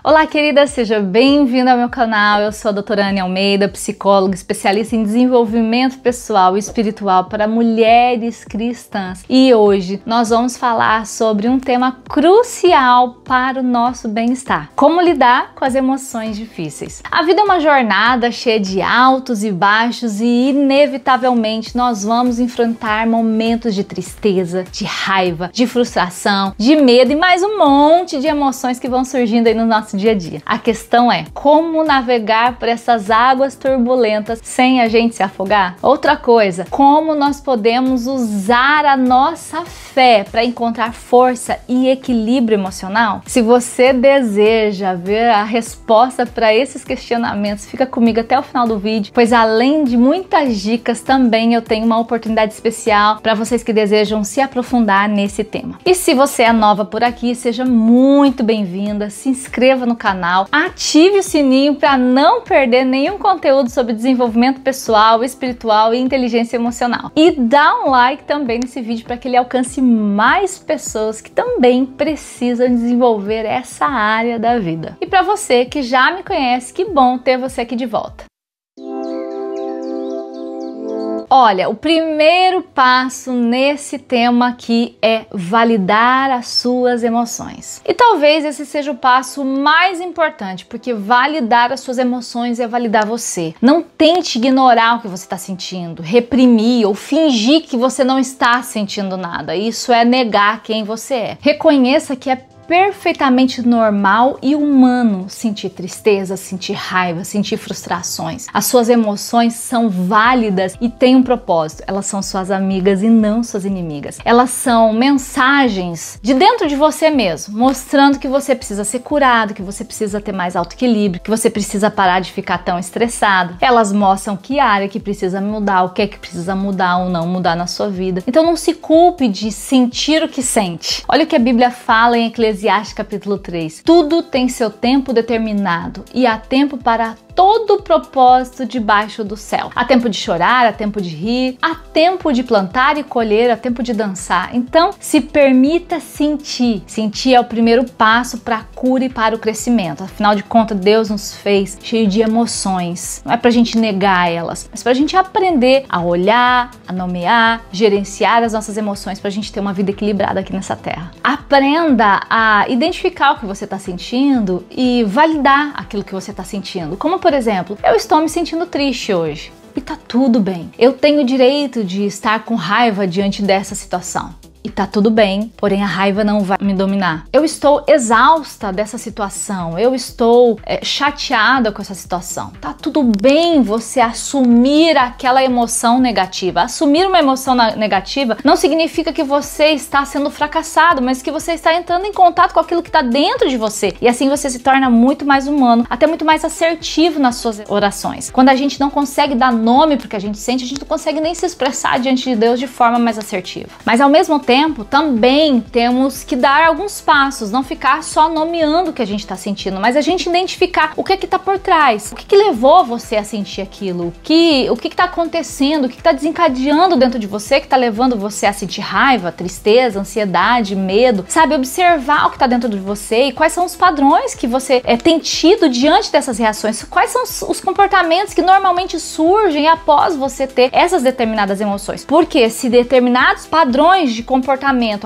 Olá, querida, seja bem-vinda ao meu canal. Eu sou a doutora Anne Almeida, psicóloga, especialista em desenvolvimento pessoal e espiritual para mulheres cristãs. E hoje nós vamos falar sobre um tema crucial para o nosso bem-estar: como lidar com as emoções difíceis. A vida é uma jornada cheia de altos e baixos e inevitavelmente nós vamos enfrentar momentos de tristeza, de raiva, de frustração, de medo e mais um monte de emoções que vão surgindo aí no nosso dia a dia. A questão é como navegar por essas águas turbulentas sem a gente se afogar? Outra coisa, como nós podemos usar a nossa fé para encontrar força e equilíbrio emocional? Se você deseja ver a resposta para esses questionamentos, fica comigo até o final do vídeo, pois além de muitas dicas, também eu tenho uma oportunidade especial para vocês que desejam se aprofundar nesse tema. E se você é nova por aqui, seja muito bem-vinda, se inscreva no canal, ative o sininho para não perder nenhum conteúdo sobre desenvolvimento pessoal, espiritual e inteligência emocional. E dá um like também nesse vídeo para que ele alcance mais pessoas que também precisam desenvolver essa área da vida. E para você que já me conhece, que bom ter você aqui de volta. Olha, o primeiro passo nesse tema aqui é validar as suas emoções. E talvez esse seja o passo mais importante, porque validar as suas emoções é validar você. Não tente ignorar o que você está sentindo, reprimir ou fingir que você não está sentindo nada. Isso é negar quem você é. Reconheça que é perfeitamente normal e humano sentir tristeza, sentir raiva, sentir frustrações. As suas emoções são válidas e têm um propósito. Elas são suas amigas e não suas inimigas. Elas são mensagens de dentro de você mesmo, mostrando que você precisa ser curado, que você precisa ter mais autoequilíbrio, que você precisa parar de ficar tão estressado. Elas mostram que área que precisa mudar, o que é que precisa mudar ou não mudar na sua vida. Então não se culpe de sentir o que sente. Olha o que a Bíblia fala em Eclesiastes capítulo 3. Tudo tem seu tempo determinado e há tempo para todo propósito debaixo do céu. Há tempo de chorar, há tempo de rir, há tempo de plantar e colher, há tempo de dançar. Então, se permita sentir. Sentir é o primeiro passo para a cura e para o crescimento. Afinal de contas, Deus nos fez cheio de emoções. Não é pra gente negar elas, mas pra gente aprender a olhar, a nomear, gerenciar as nossas emoções pra gente ter uma vida equilibrada aqui nessa terra. Aprenda a identificar o que você está sentindo e validar aquilo que você está sentindo. Como, por exemplo, eu estou me sentindo triste hoje e tá tudo bem. Eu tenho o direito de estar com raiva diante dessa situação. E tá tudo bem, porém a raiva não vai me dominar. Eu estou exausta dessa situação, eu estou chateada com essa situação. Tá tudo bem você assumir aquela emoção negativa. Assumir uma emoção negativa não significa que você está sendo fracassado, mas que você está entrando em contato com aquilo que está dentro de você. E assim você se torna muito mais humano, até muito mais assertivo nas suas orações. Quando a gente não consegue dar nome pro que a gente sente, a gente não consegue nem se expressar diante de Deus de forma mais assertiva. Mas ao mesmo tempo, também temos que dar alguns passos, não ficar só nomeando o que a gente está sentindo, mas a gente identificar o que é que está por trás, o que levou você a sentir aquilo, o que está acontecendo, o que está desencadeando dentro de você, que está levando você a sentir raiva, tristeza, ansiedade, medo, sabe? Observar o que está dentro de você e quais são os padrões que você tem tido diante dessas reações, quais são os comportamentos que normalmente surgem após você ter essas determinadas emoções, porque se determinados padrões de comportamento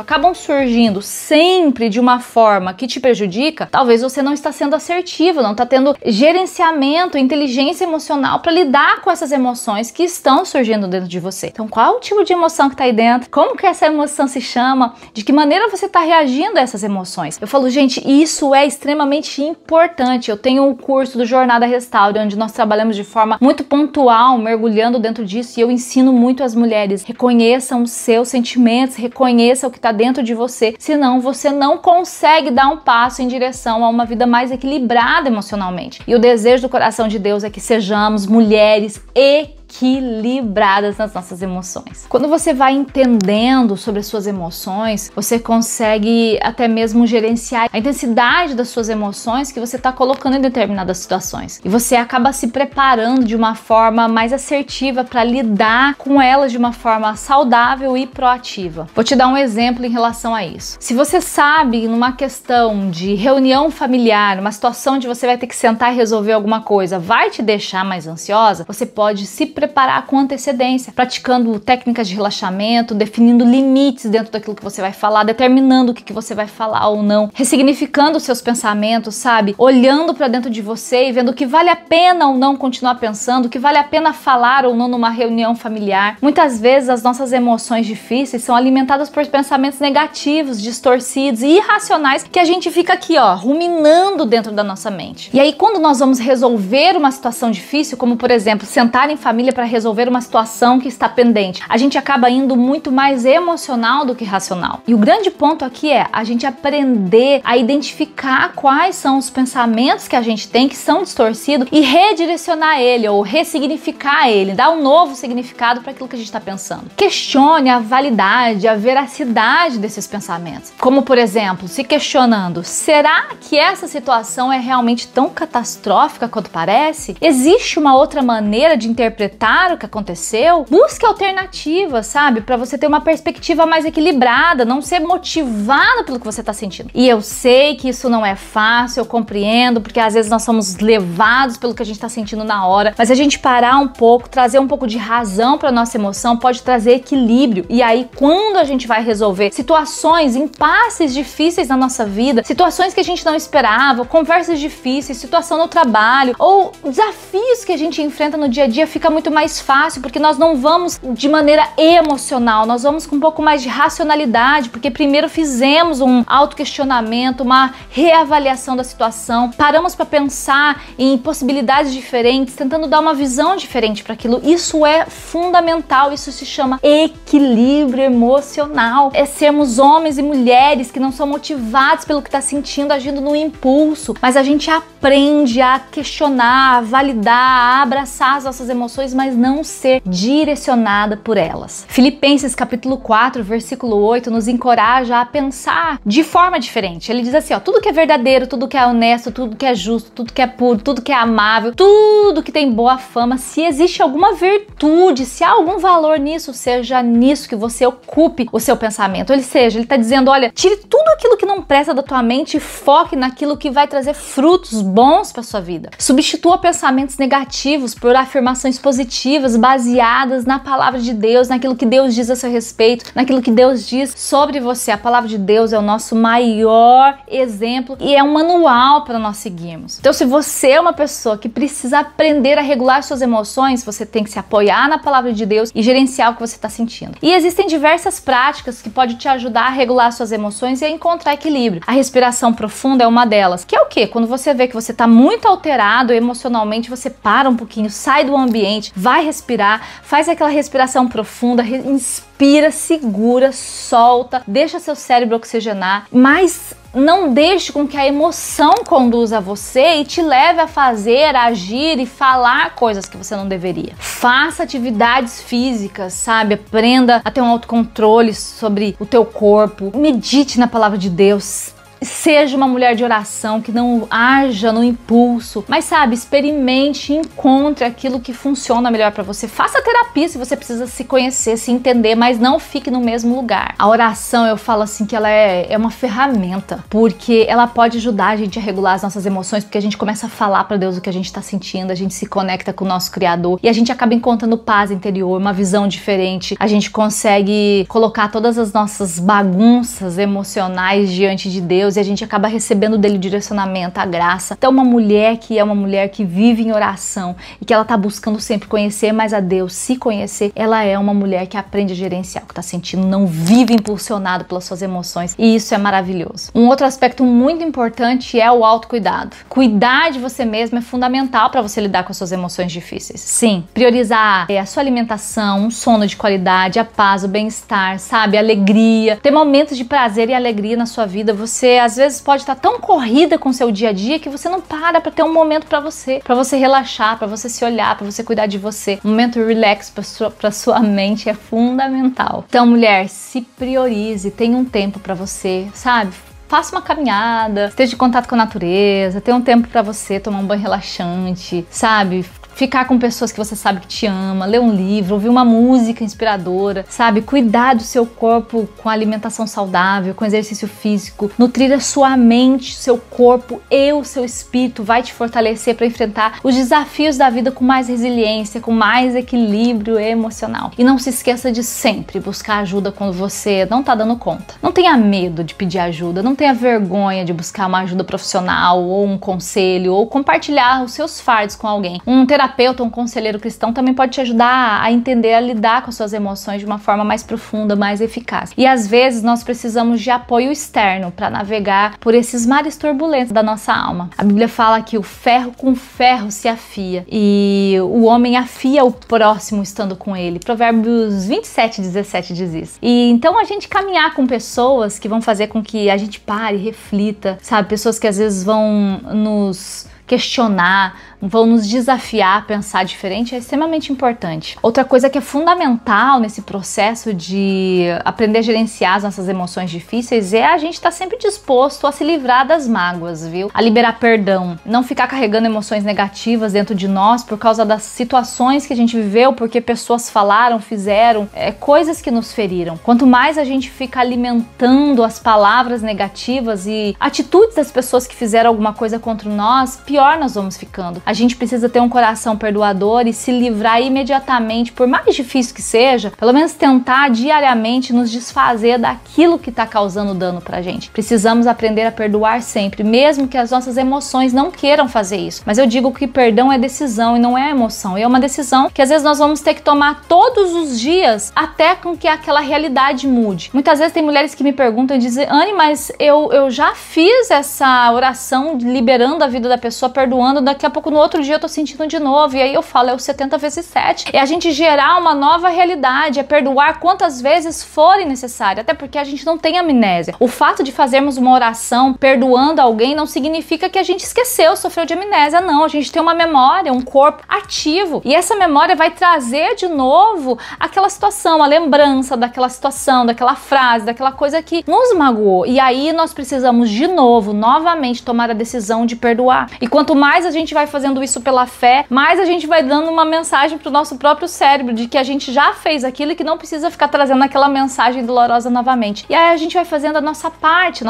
acabam surgindo sempre de uma forma que te prejudica, talvez você não está sendo assertivo, não está tendo gerenciamento, inteligência emocional para lidar com essas emoções que estão surgindo dentro de você. Então, qual o tipo de emoção que está aí dentro? Como que essa emoção se chama? De que maneira você está reagindo a essas emoções? Eu falo, gente, isso é extremamente importante. Eu tenho um curso do Jornada Restaure, onde nós trabalhamos de forma muito pontual, mergulhando dentro disso, e eu ensino muito as mulheres. Reconheçam os seus sentimentos, reconheça o que está dentro de você, senão você não consegue dar um passo em direção a uma vida mais equilibrada emocionalmente. E o desejo do coração de Deus é que sejamos mulheres equilibradas equilibradas nas nossas emoções. Quando você vai entendendo sobre as suas emoções, você consegue até mesmo gerenciar a intensidade das suas emoções que você está colocando em determinadas situações. E você acaba se preparando de uma forma mais assertiva para lidar com elas de uma forma saudável e proativa. Vou te dar um exemplo em relação a isso. Se você sabe, numa questão de reunião familiar, uma situação onde você vai ter que sentar e resolver alguma coisa, vai te deixar mais ansiosa, você pode se preparar com antecedência, praticando técnicas de relaxamento, definindo limites dentro daquilo que você vai falar, determinando o que você vai falar ou não, ressignificando os seus pensamentos, sabe? Olhando para dentro de você e vendo o que vale a pena ou não continuar pensando, o que vale a pena falar ou não numa reunião familiar. Muitas vezes as nossas emoções difíceis são alimentadas por pensamentos negativos, distorcidos e irracionais que a gente fica aqui, ó, ruminando dentro da nossa mente. E aí quando nós vamos resolver uma situação difícil, como por exemplo, sentar em família para resolver uma situação que está pendente, a gente acaba indo muito mais emocional do que racional. E o grande ponto aqui é a gente aprender a identificar quais são os pensamentos que a gente tem que são distorcidos e redirecionar ele ou ressignificar ele, dar um novo significado para aquilo que a gente está pensando. Questione a validade, a veracidade desses pensamentos. Como por exemplo, se questionando, será que essa situação é realmente tão catastrófica quanto parece? Existe uma outra maneira de interpretar o que aconteceu? Busque alternativas, sabe? Para você ter uma perspectiva mais equilibrada, não ser motivado pelo que você está sentindo. E eu sei que isso não é fácil, eu compreendo, porque às vezes nós somos levados pelo que a gente está sentindo na hora, mas a gente parar um pouco, trazer um pouco de razão para nossa emoção pode trazer equilíbrio. E aí, quando a gente vai resolver situações, impasses difíceis na nossa vida, situações que a gente não esperava, conversas difíceis, situação no trabalho ou desafios que a gente enfrenta no dia a dia, fica muito mais fácil, porque nós não vamos de maneira emocional, nós vamos com um pouco mais de racionalidade, porque primeiro fizemos um autoquestionamento, uma reavaliação da situação, paramos para pensar em possibilidades diferentes, tentando dar uma visão diferente para aquilo. Isso é fundamental, isso se chama equilíbrio emocional. É sermos homens e mulheres que não são motivados pelo que está sentindo, agindo no impulso, mas a gente aprende a questionar, a validar, a abraçar as nossas emoções, mas não ser direcionada por elas. Filipenses capítulo 4, versículo 8 nos encoraja a pensar de forma diferente. Ele diz assim, ó, tudo que é verdadeiro, tudo que é honesto, tudo que é justo, tudo que é puro, tudo que é amável, tudo que tem boa fama, se existe alguma virtude, se há algum valor nisso, seja nisso que você ocupe o seu pensamento. Ele está dizendo, olha, tire tudo aquilo que não presta da tua mente e foque naquilo que vai trazer frutos bons para sua vida. Substitua pensamentos negativos por afirmações positivas baseadas na palavra de Deus, naquilo que Deus diz a seu respeito, naquilo que Deus diz sobre você. A palavra de Deus é o nosso maior exemplo e é um manual para nós seguirmos. Então, se você é uma pessoa que precisa aprender a regular suas emoções, você tem que se apoiar na palavra de Deus e gerenciar o que você está sentindo. E existem diversas práticas que podem te ajudar a regular suas emoções e a encontrar equilíbrio. A respiração profunda é uma delas, que é o quê? Quando você vê que você está muito alterado emocionalmente, você para um pouquinho, sai do ambiente, vai respirar, faz aquela respiração profunda, inspira, segura, solta, deixa seu cérebro oxigenar, mas não deixe com que a emoção conduza você e te leve a fazer, a agir e falar coisas que você não deveria. Faça atividades físicas, sabe? Aprenda a ter um autocontrole sobre o teu corpo. Medite na palavra de Deus. Seja uma mulher de oração, que não haja no impulso, mas sabe, experimente, encontre aquilo que funciona melhor para você. Faça terapia se você precisa se conhecer, se entender, mas não fique no mesmo lugar. A oração, eu falo assim que ela é uma ferramenta, porque ela pode ajudar a gente a regular as nossas emoções, porque a gente começa a falar para Deus o que a gente está sentindo, a gente se conecta com o nosso Criador e a gente acaba encontrando paz interior, uma visão diferente. A gente consegue colocar todas as nossas bagunças emocionais diante de Deus e a gente acaba recebendo dele o direcionamento, a graça. Então, uma mulher que vive em oração e que ela tá buscando sempre conhecer mais a Deus, se conhecer, ela é uma mulher que aprende a gerenciar o que tá sentindo, não vive impulsionado pelas suas emoções, e isso é maravilhoso. Um outro aspecto muito importante é o autocuidado. Cuidar de você mesmo é fundamental para você lidar com as suas emoções difíceis. Sim, priorizar a sua alimentação, um sono de qualidade, a paz, o bem-estar, sabe, a alegria, ter momentos de prazer e alegria na sua vida. Você às vezes pode estar tão corrida com o seu dia a dia que você não para ter um momento para você relaxar, para você se olhar, para você cuidar de você. Um momento relax para sua mente é fundamental. Então, mulher, se priorize, tenha um tempo para você, sabe? Faça uma caminhada, esteja em contato com a natureza, tenha um tempo para você tomar um banho relaxante, sabe? Ficar com pessoas que você sabe que te ama, ler um livro, ouvir uma música inspiradora, sabe? Cuidar do seu corpo com alimentação saudável, com exercício físico, nutrir a sua mente, seu corpo e o seu espírito, vai te fortalecer para enfrentar os desafios da vida com mais resiliência, com mais equilíbrio emocional. E não se esqueça de sempre buscar ajuda quando você não tá dando conta. Não tenha medo de pedir ajuda, não tenha vergonha de buscar uma ajuda profissional ou um conselho ou compartilhar os seus fardos com alguém. Um terapeuta, um conselheiro cristão também pode te ajudar a entender, a lidar com as suas emoções de uma forma mais profunda, mais eficaz. E às vezes nós precisamos de apoio externo para navegar por esses mares turbulentos da nossa alma. A Bíblia fala que o ferro com ferro se afia e o homem afia o próximo estando com ele. Provérbios 27:17 diz isso. E então a gente caminhar com pessoas que vão fazer com que a gente pare, reflita, sabe? Pessoas que às vezes vão nos questionar, vão nos desafiar a pensar diferente, é extremamente importante. Outra coisa que é fundamental nesse processo de aprender a gerenciar as nossas emoções difíceis é a gente estar sempre disposto a se livrar das mágoas, viu? A liberar perdão, não ficar carregando emoções negativas dentro de nós por causa das situações que a gente viveu, porque pessoas falaram, fizeram, coisas que nos feriram. Quanto mais a gente fica alimentando as palavras negativas e atitudes das pessoas que fizeram alguma coisa contra nós, pior nós vamos ficando. A gente precisa ter um coração perdoador e se livrar imediatamente, por mais difícil que seja, pelo menos tentar diariamente nos desfazer daquilo que está causando dano pra gente. Precisamos aprender a perdoar sempre, mesmo que as nossas emoções não queiram fazer isso. Mas eu digo que perdão é decisão e não é emoção. E é uma decisão que às vezes nós vamos ter que tomar todos os dias até com que aquela realidade mude. Muitas vezes tem mulheres que me perguntam e dizem: Anne, mas eu já fiz essa oração liberando a vida da pessoa, perdoando, daqui a pouco no outro dia eu tô sentindo de novo, e aí eu falo, é o 70 vezes 7, é a gente gerar uma nova realidade, é perdoar quantas vezes forem necessárias, até porque a gente não tem amnésia. O fato de fazermos uma oração perdoando alguém não significa que a gente esqueceu, sofreu de amnésia, não, a gente tem uma memória, um corpo ativo, e essa memória vai trazer de novo aquela situação, a lembrança daquela situação, daquela frase, daquela coisa que nos magoou, e aí nós precisamos de novo, novamente tomar a decisão de perdoar. E quanto mais a gente vai fazendo isso pela fé, mais a gente vai dando uma mensagem pro nosso próprio cérebro de que a gente já fez aquilo e que não precisa ficar trazendo aquela mensagem dolorosa novamente. E aí a gente vai fazendo a nossa parte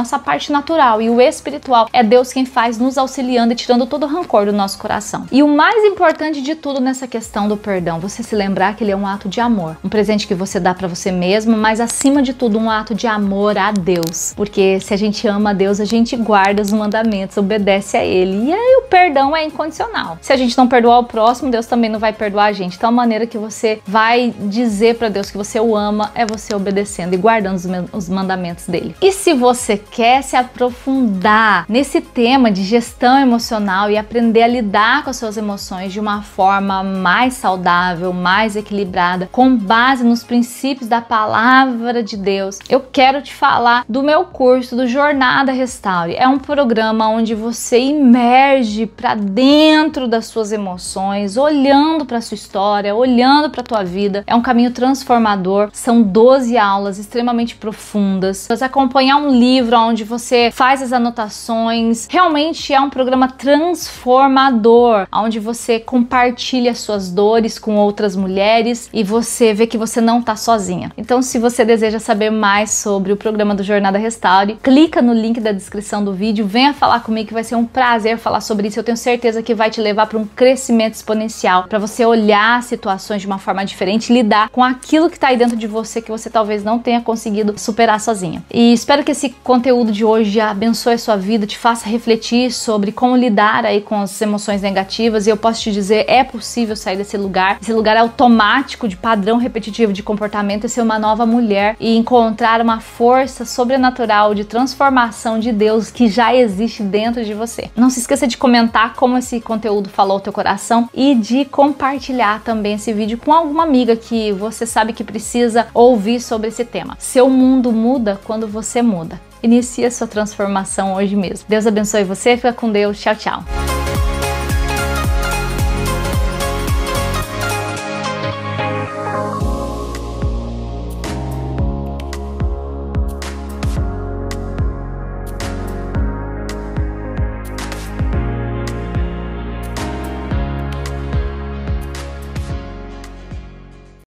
natural, e o espiritual é Deus quem faz, nos auxiliando e tirando todo o rancor do nosso coração. E o mais importante de tudo nessa questão do perdão, você se lembrar que ele é um ato de amor, um presente que você dá pra você mesmo, mas acima de tudo um ato de amor a Deus, porque se a gente ama a Deus, a gente guarda os mandamentos, obedece a ele, e aí o perdão é incondicional. Se a gente não perdoar o próximo, Deus também não vai perdoar a gente. Então a maneira que você vai dizer pra Deus que você o ama é você obedecendo e guardando os mandamentos dele. E se você quer se aprofundar nesse tema de gestão emocional e aprender a lidar com as suas emoções de uma forma mais saudável, mais equilibrada, com base nos princípios da palavra de Deus, eu quero te falar do meu curso, do Jornada Restaure. É um programa onde você imerge para dentro das suas emoções, olhando para sua história, olhando para tua vida. É um caminho transformador. São 12 aulas extremamente profundas. Você acompanhar um livro onde você faz as anotações. Realmente é um programa transformador, onde você compartilha suas dores com outras mulheres e você vê que você não tá sozinha. Então, se você deseja saber mais sobre o programa do Jornada Restaure, clica no link da descrição do vídeo, venha falar comigo que vai ser um prazer falar sobre isso. Eu tenho certeza que vai te levar para um crescimento exponencial, para você olhar situações de uma forma diferente, lidar com aquilo que está aí dentro de você que você talvez não tenha conseguido superar sozinha. E espero que esse conteúdo de hoje abençoe a sua vida, te faça refletir sobre como lidar aí com as emoções negativas. E eu posso te dizer, é possível sair desse lugar. Esse lugar automático de padrão repetitivo de comportamento e ser uma nova mulher e encontrar uma força sobrenatural de transformação de Deus que já existe dentro de você. Não se esqueça de comentar como esse conteúdo falou ao teu coração e de compartilhar também esse vídeo com alguma amiga que você sabe que precisa ouvir sobre esse tema. Seu mundo muda quando você muda. Inicie a sua transformação hoje mesmo. Deus abençoe você, fica com Deus. Tchau, tchau.